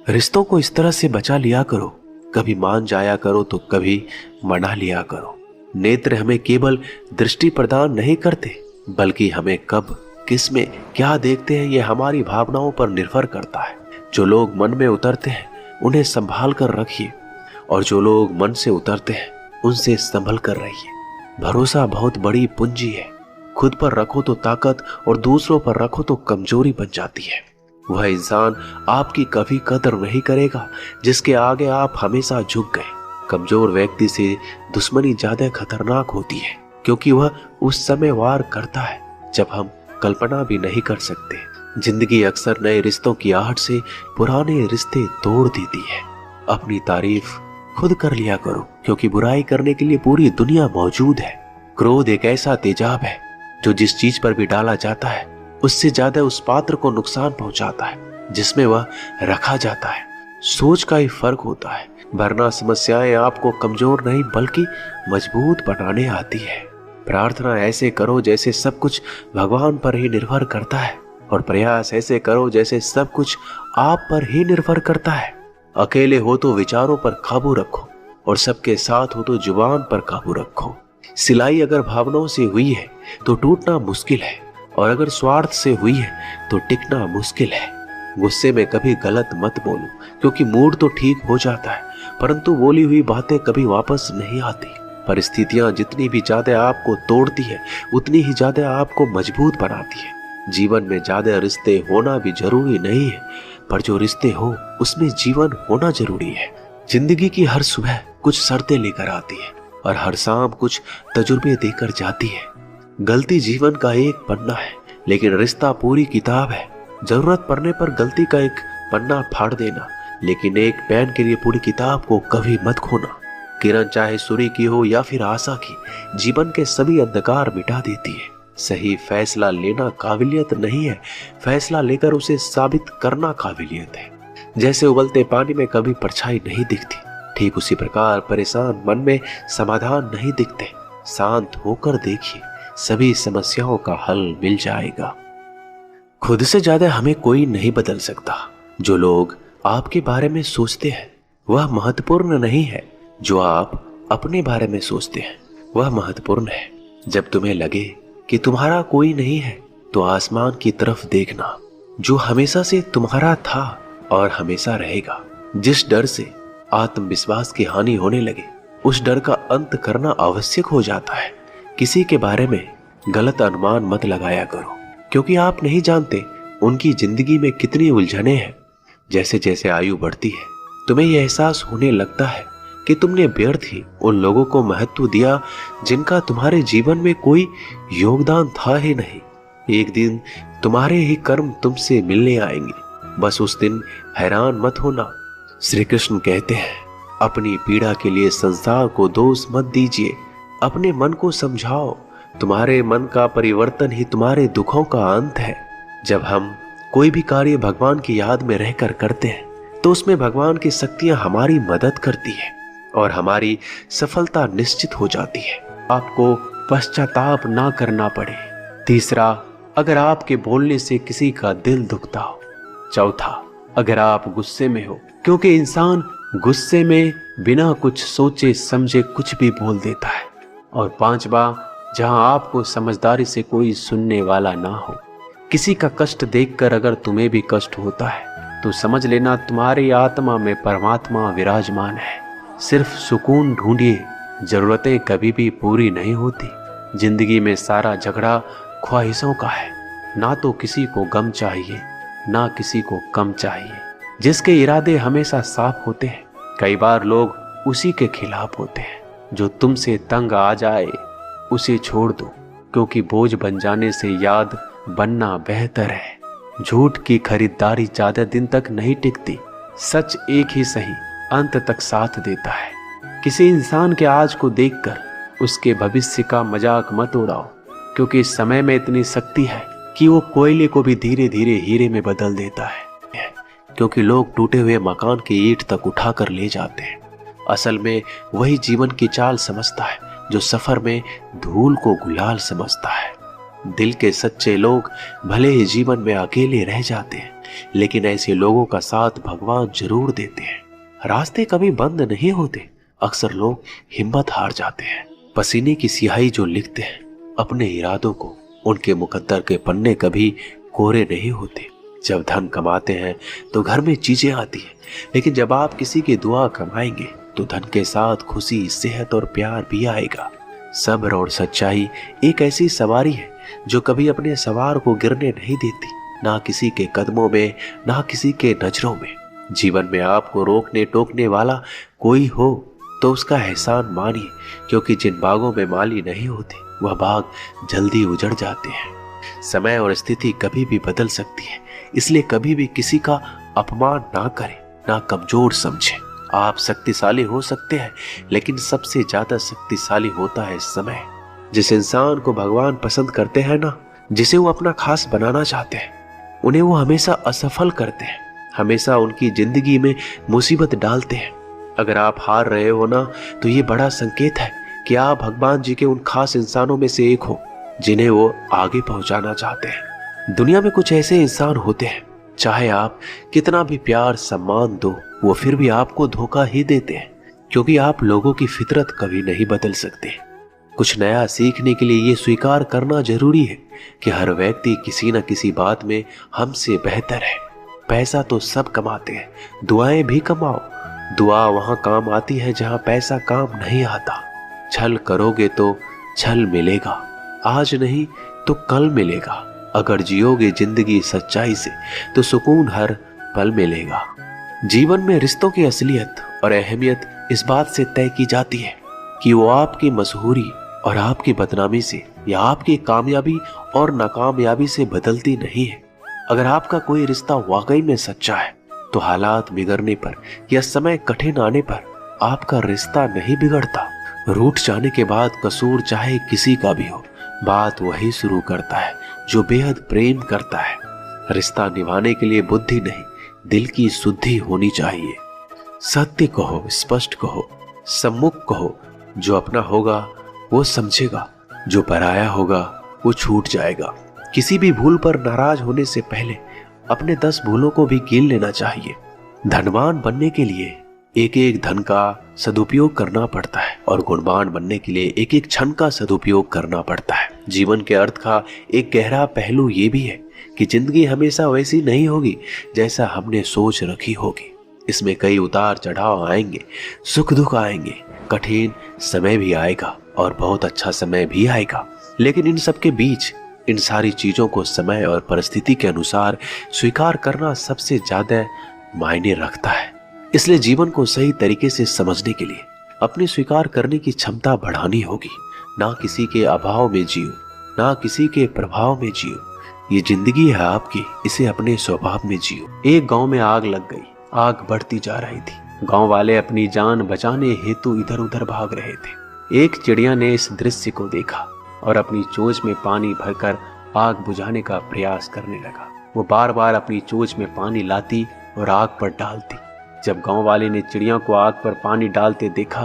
रिश्तों को इस तरह से बचा लिया करो, कभी मान जाया करो तो कभी मना लिया करो। नेत्र हमें केवल दृष्टि प्रदान नहीं करते, बल्कि हमें कब किस में क्या देखते हैं यह हमारी भावनाओं पर निर्भर करता है। जो लोग मन में उतरते हैं उन्हें संभाल कर रखिए, और जो लोग मन से उतरते हैं उनसे संभल कर रहिए। भरोसा बहुत बड़ी पूंजी है। खुद पर रखो तो ताकत और दूसरों पर रखो तो कमजोरी बन जाती है। वह इंसान आपकी कभी कदर नहीं करेगा जिसके आगे आप हमेशा झुक गए। कमजोर व्यक्ति से दुश्मनी ज्यादा खतरनाक होती है, क्योंकि वह उस समय वार करता है जब हम कल्पना भी नहीं कर सकते। जिंदगी अक्सर नए रिश्तों की आहट से पुराने रिश्ते तोड़ देती है। अपनी तारीफ खुद कर लिया करो, क्योंकि बुराई करने के लिए पूरी दुनिया मौजूद है। क्रोध एक ऐसा तेजाब है जो जिस चीज पर भी डाला जाता है उससे ज्यादा उस पात्र को नुकसान पहुंचाता है जिसमें वह रखा जाता है। सोच का ही फर्क होता है, वरना समस्याएं आपको कमजोर नहीं बल्कि मजबूत बनाने आती है। प्रार्थना ऐसे करो जैसे सब कुछ भगवान पर ही निर्भर करता है, और प्रयास ऐसे करो जैसे सब कुछ आप पर ही निर्भर करता है। अकेले हो तो विचारों पर काबू रखो, और सबके साथ हो तो जुबान पर काबू रखो। सिलाई अगर भावनाओं से हुई है तो टूटना मुश्किल है, और अगर स्वार्थ से हुई है तो टिकना मुश्किल है। गुस्से में कभी गलत मत बोलो, क्योंकि मूड तो ठीक हो जाता है, परंतु बोली हुई बातें कभी वापस नहीं आती। परिस्थितियां जितनी भी ज्यादा आपको तोड़ती है उतनी ही ज्यादा आपको मजबूत बनाती है। जीवन में ज्यादा रिश्ते होना भी जरूरी नहीं है, पर जो रिश्ते हो उसमें जीवन होना जरूरी है। जिंदगी की हर सुबह कुछ शर्तें लेकर आती है, और हर शाम कुछ तजुर्बे देकर जाती है। गलती जीवन का एक पन्ना है, लेकिन रिश्ता पूरी किताब है। जरूरत पड़ने पर गलती का एक पन्ना फाड़ देना, लेकिन एक पेन के लिए पूरी किताब को कभी मत खोना। किरण चाहे सूर्य की हो या फिर आशा की, जीवन के सभी अंधकार मिटा देती है। सही फैसला लेना काबिलियत नहीं है, फैसला लेकर उसे साबित करना काबिलियत है। जैसे उबलते पानी में कभी परछाई नहीं दिखती, ठीक उसी प्रकार परेशान मन में समाधान नहीं दिखते। शांत होकर देखिए, सभी समस्याओं का हल मिल जाएगा। खुद से ज्यादा हमें कोई नहीं बदल सकता। जो लोग आपके बारे में सोचते हैं वह महत्वपूर्ण नहीं है, जो आप अपने बारे में सोचते हैं वह महत्वपूर्ण है। जब तुम्हें लगे कि तुम्हारा कोई नहीं है तो आसमान की तरफ देखना, जो हमेशा से तुम्हारा था और हमेशा रहेगा। जिस डर से आत्मविश्वास की हानि होने लगे उस डर का अंत करना आवश्यक हो जाता है। किसी के बारे में गलत अनुमान मत लगाया करो, क्योंकि आप नहीं जानते उनकी जिंदगी में कितनी उलझने हैं। जैसे जैसे आयु बढ़ती है तुम्हें यह एहसास होने लगता है कि तुमने व्यर्थ ही उन लोगों को महत्व दिया जिनका तुम्हारे जीवन में कोई योगदान था ही नहीं। एक दिन तुम्हारे ही कर्म तुमसे मिलने आएंगे, बस उस दिन हैरान मत होना। श्री कृष्ण कहते हैं, अपनी पीड़ा के लिए संसार को दोष मत दीजिए, अपने मन को समझाओ। तुम्हारे मन का परिवर्तन ही तुम्हारे दुखों का अंत है। जब हम कोई भी कार्य भगवान की याद में रहकर करते हैं तो उसमें भगवान की शक्तियां हमारी मदद करती है और हमारी सफलता निश्चित हो जाती है। आपको पश्चाताप ना करना पड़े। तीसरा, अगर आपके बोलने से किसी का दिल दुखता हो। चौथा, अगर आप गुस्से में हो, क्योंकि इंसान गुस्से में बिना कुछ सोचे समझे कुछ भी बोल देता है। और पांचवा, जहां आपको समझदारी से कोई सुनने वाला ना हो। किसी का कष्ट देखकर अगर तुम्हें भी कष्ट होता है तो समझ लेना तुम्हारी आत्मा में परमात्मा विराजमान है। सिर्फ सुकून ढूंढिए, जरूरतें कभी भी पूरी नहीं होती। जिंदगी में सारा झगड़ा ख्वाहिशों का है। ना तो किसी को गम चाहिए ना किसी को कम चाहिए। जिसके इरादे हमेशा साफ होते हैं, कई बार लोग उसी के खिलाफ होते हैं। जो तुमसे तंग आ जाए उसे छोड़ दो, क्योंकि बोझ बन जाने से याद बनना बेहतर है। झूठ की खरीदारी ज्यादा दिन तक नहीं टिकती। सच एक ही सही अंत तक साथ देता है। किसी इंसान के आज को देखकर उसके भविष्य का मजाक मत उड़ाओ, क्योंकि समय में इतनी शक्ति है कि वो कोयले को भी धीरे धीरे हीरे में बदल देता है। क्योंकि लोग टूटे हुए मकान की ईंट तक उठाकर ले जाते हैं। असल में वही जीवन की चाल समझता है जो सफर में धूल को गुलाल समझता है। दिल के सच्चे लोग भले ही जीवन में अकेले रह जाते हैं, लेकिन ऐसे लोगों का साथ भगवान जरूर देते हैं। रास्ते कभी बंद नहीं होते, अक्सर लोग हिम्मत हार जाते हैं। पसीने की स्याही जो लिखते हैं अपने इरादों को, उनके मुकद्दर के पन्ने कभी कोरे नहीं होते। जब धन कमाते हैं तो घर में चीजें आती हैं, लेकिन जब आप किसी की दुआ कमाएंगे तो धन के साथ खुशी, सेहत और प्यार भी आएगा। सब्र और सच्चाई एक ऐसी सवारी है जो कभी अपने सवार को गिरने नहीं देती, ना किसी के कदमों में, ना किसी के नजरों में। जीवन में आपको रोकने टोकने वाला कोई हो तो उसका एहसान मानिए, क्योंकि जिन बागों में माली नहीं होते वह बाग जल्दी उजड़ जाते हैं। समय और स्थिति कभी भी बदल सकती है, इसलिए कभी भी किसी का अपमान ना करें, ना कमजोर समझें। आप शक्तिशाली हो सकते हैं, लेकिन सबसे ज्यादा शक्तिशाली होता है समय। जिस इंसान को भगवान पसंद करते हैं ना, जिसे वो अपना खास बनाना चाहते हैं, उन्हें वो हमेशा असफल करते हैं, हमेशा उनकी जिंदगी में मुसीबत डालते हैं। अगर आप हार रहे हो ना, तो ये बड़ा संकेत है कि आप भगवान जी के उन खास इंसानों में से एक हो जिन्हें वो आगे पहुंचाना चाहते हैं। दुनिया में कुछ ऐसे इंसान होते हैं, चाहे आप कितना भी प्यार सम्मान दो, वो फिर भी आपको धोखा ही देते हैं, क्योंकि आप लोगों की फितरत कभी नहीं बदल सकते। कुछ नया सीखने के लिए ये स्वीकार करना जरूरी है कि हर व्यक्ति किसी न किसी बात में हमसे बेहतर है। पैसा तो सब कमाते हैं, दुआएं भी कमाओ। दुआ वहां काम आती है जहां पैसा काम नहीं आता। छल करोगे तो छल मिलेगा, आज नहीं तो कल मिलेगा। अगर जियोगे जिंदगी सच्चाई से तो सुकून हर पल मिलेगा। जीवन में रिश्तों की असलियत और अहमियत इस बात से तय की जाती है कि वो आपकी मशहूरी और आपकी बदनामी से या आपकी कामयाबी और नाकामयाबी से बदलती नहीं है। अगर आपका कोई रिश्ता वाकई में सच्चा है तो हालात बिगड़ने पर या समय कठिन आने पर आपका रिश्ता नहीं बिगड़ता। रूठ जाने के बाद कसूर चाहे किसी का भी हो, बात वही शुरू करता है जो बेहद प्रेम करता है। रिश्ता निभाने के लिए बुद्धि नहीं, दिल की शुद्धि होनी चाहिए। सत्य कहो, स्पष्ट कहो, सम्मुख कहो। जो अपना होगा वो समझेगा, जो पराया होगा वो छूट जाएगा। किसी भी भूल पर नाराज होने से पहले अपने 10 भूलों को भी गिन लेना चाहिए। धनवान बनने के लिए एक एक धन का सदुपयोग करना पड़ता है और गुणवान बनने के लिए एक एक क्षण का सदुपयोग करना पड़ता है। जीवन के अर्थ का एक गहरा पहलू ये भी है कि जिंदगी हमेशा वैसी नहीं होगी जैसा हमने सोच रखी होगी। इसमें कई उतार चढ़ाव आएंगे, सुख दुख आएंगे, कठिन समय भी आएगा और बहुत अच्छा समय भी आएगा। लेकिन इन सब के बीच इन सारी चीजों को समय और परिस्थिति के अनुसार स्वीकार करना सबसे ज्यादा मायने रखता है। इसलिए जीवन को सही तरीके से समझने के लिए अपने स्वीकार करने की क्षमता बढ़ानी होगी। ना किसी के अभाव में जियो, ना किसी के प्रभाव में जियो। ये जिंदगी है आपकी, इसे अपने स्वभाव में जियो। एक गांव में आग लग गई, आग बढ़ती जा रही थी। गांव वाले अपनी जान बचाने हेतु इधर उधर भाग रहे थे। एक चिड़िया ने इस दृश्य को देखा और अपनी चोंच में पानी भरकर आग बुझाने का प्रयास करने लगा। वो बार बार अपनी चोंच में पानी लाती और आग पर डालती। जब गांव वाले ने चिड़िया को आग पर पानी डालते देखा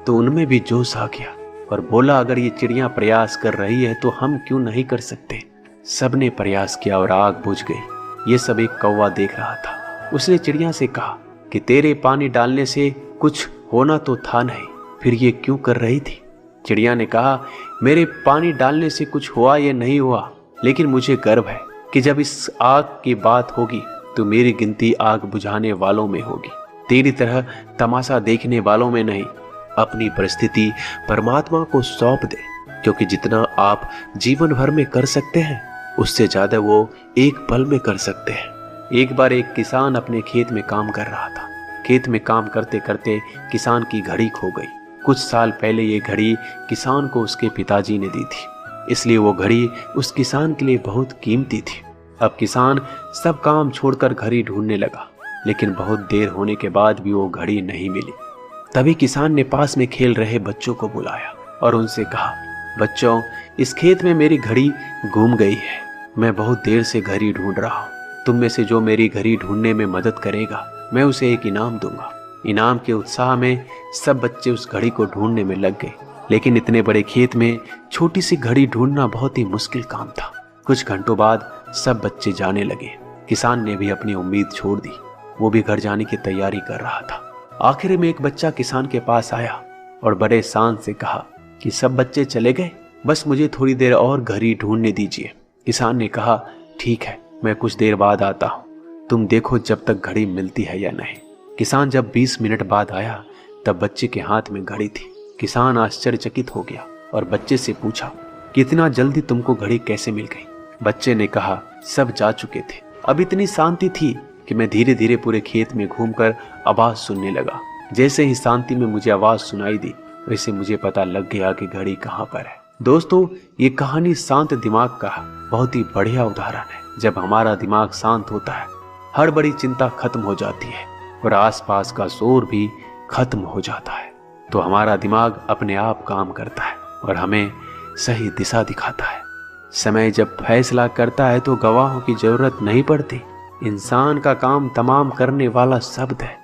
तो उनमें भी जोश आ गया और बोला, अगर ये चिड़िया प्रयास कर रही है तो हम क्यों नहीं कर सकते। सबने प्रयास किया और आग बुझ गई। ये सब एक कौवा देख रहा था। उसने चिड़िया से कहा कि तेरे पानी डालने से कुछ होना तो था नहीं, फिर ये क्यों कर रही थी। चिड़िया ने कहा, मेरे पानी डालने से कुछ हुआ या नहीं हुआ, लेकिन मुझे गर्व है कि जब इस आग की बात होगी तो मेरी गिनती आग बुझाने वालों में होगी, तेरी तरह तमाशा देखने वालों में नहीं। अपनी परिस्थिति परमात्मा को सौंप दे, क्योंकि जितना आप जीवन भर में कर सकते हैं उससे ज्यादा वो एक पल में कर सकते हैं। एक बार एक किसान अपने खेत में काम कर रहा था। खेत में काम करते करते किसान की घड़ी खो गई। कुछ साल पहले ये घड़ी किसान को उसके पिताजी ने दी थी, इसलिए वो घड़ी उस किसान के लिए बहुत कीमती थी। अब किसान सब काम छोड़कर घड़ी ढूंढने लगा, लेकिन बहुत देर होने के बाद भी वो घड़ी नहीं मिली। तभी किसान ने पास में खेल रहे बच्चों को बुलाया और उनसे कहा, बच्चों, इस खेत में मेरी घड़ी गुम गई है। मैं बहुत देर से घड़ी ढूंढ रहा हूँ। तुम में से जो मेरी घड़ी ढूंढने में मदद करेगा, मैं उसे एक इनाम दूंगा। इनाम के उत्साह में सब बच्चे उस घड़ी को ढूंढने में लग गए, लेकिन इतने बड़े खेत में छोटी सी घड़ी ढूंढना बहुत ही मुश्किल काम था। कुछ घंटों बाद सब बच्चे जाने लगे। किसान ने भी अपनी उम्मीद छोड़ दी, वो भी घर जाने की तैयारी कर रहा था। आखिर में एक बच्चा किसान के पास आया और बड़े शान से कहा कि सब बच्चे चले गए, बस मुझे थोड़ी देर और घड़ी ढूंढने दीजिए। किसान ने कहा, ठीक है, मैं कुछ देर बाद आता हूँ, तुम देखो जब तक घड़ी मिलती है या नहीं। किसान जब 20 मिनट बाद आया तब बच्चे के हाथ में घड़ी थी। किसान आश्चर्यचकित हो गया और बच्चे से पूछा, कितना जल्दी तुमको घड़ी कैसे मिल गई? बच्चे ने कहा, सब जा चुके थे, अब इतनी शांति थी कि मैं धीरे धीरे पूरे खेत में घूमकर आवाज सुनने लगा। जैसे ही शांति में मुझे आवाज सुनाई दी वैसे मुझे पता लग गया कि घड़ी कहाँ पर है। दोस्तों, ये कहानी शांत दिमाग का बहुत ही बढ़िया उदाहरण है। जब हमारा दिमाग शांत होता है, हर बड़ी चिंता खत्म हो जाती है और आसपास का शोर भी खत्म हो जाता है, तो हमारा दिमाग अपने आप काम करता है और हमें सही दिशा दिखाता है। समय जब फैसला करता है तो गवाहों की जरूरत नहीं पड़ती। इंसान का काम तमाम करने वाला शब्द है,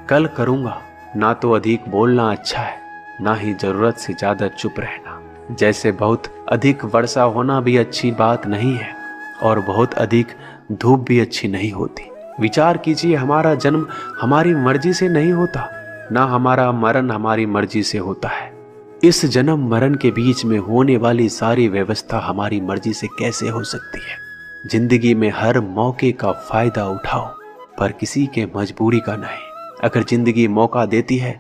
कल करूंगा। ना तो अधिक बोलना अच्छा है, ना ही जरूरत से ज्यादा चुप रहना। जैसे बहुत अधिक वर्षा होना भी अच्छी बात नहीं है और बहुत अधिक धूप भी अच्छी नहीं होती। विचार कीजिए, हमारा जन्म हमारी मर्जी से नहीं होता, ना हमारा मरण हमारी मर्जी से होता है। इस जन्म मरण के बीच में होने वाली सारी व्यवस्था हमारी मर्जी से कैसे हो सकती है? जिंदगी में हर मौके का फायदा उठाओ, पर किसी के मजबूरी का नहीं। अगर जिंदगी मौका देती है